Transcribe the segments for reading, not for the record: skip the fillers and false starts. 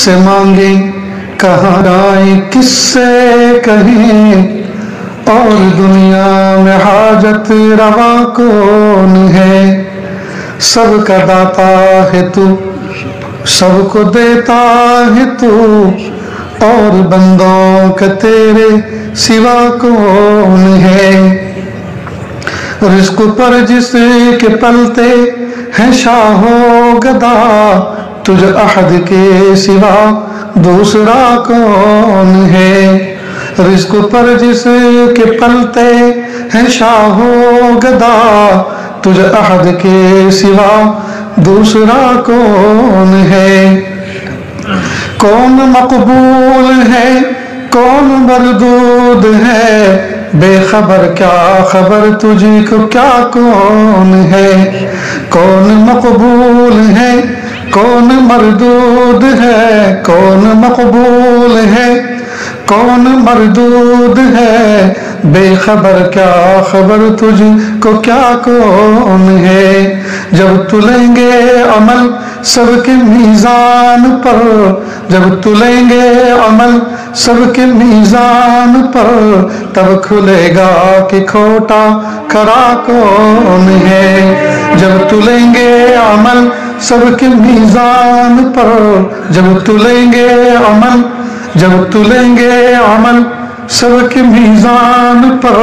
سے مانگیں کہاں جائیں کس سے کہیں اور دنیا میں حاجت روا کون ہے سب کا داتا ہے تو سب کو دیتا ہے تو اور بندوں کا تیرے سوا کون ہے رزق پر جس کے پلتے ہیں شاہ و گدا تجھ احد کے سوا دوسرا کون ہے رزق پر جس کے پلتے ہیں شاہ و گدا تجھ احد کے سوا دوسرا کون ہے کون مقبول ہے کون مردود ہے بے خبر کیا خبر تجھے کو کیا کون ہے کون مقبول ہے کون مردود ہے کون مقبول ہے کون مردود ہے بے خبر کیا خبر تجھ کو کیا کون ہے جب تلیں گے عمل سب کے میزان پر جب تلیں گے عمل سب کے میزان پر تب کھلے گا کہ کھوٹا کھرا کون ہے جب تلیں گے عمل سب کے میزان پر جب تلیں گے عمل جب تلیں گے عمل سب کے میزان پر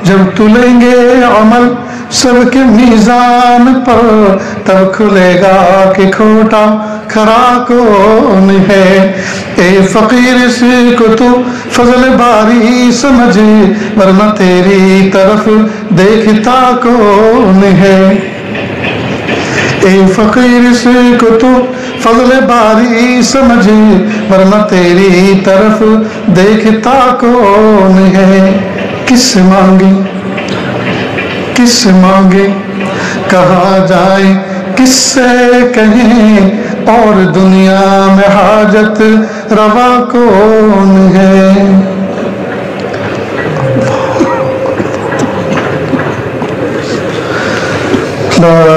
جب تلیں گے عمل سب کے میزان پر تب کھلے گا کہ کھوٹا کھرا کون ہے اے فقیر اس کو تو فضل باری سمجھ ورنہ تیری طرف دیکھتا کون ہے اے فقیر اس کو تو فضل باری سمجھ ورنہ تیری طرف دیکھتا کون ہے کس سے مانگے کس سے مانگے کہاں جائیں کس سے کہیں اور دنیا میں حاجت روا کون ہے لا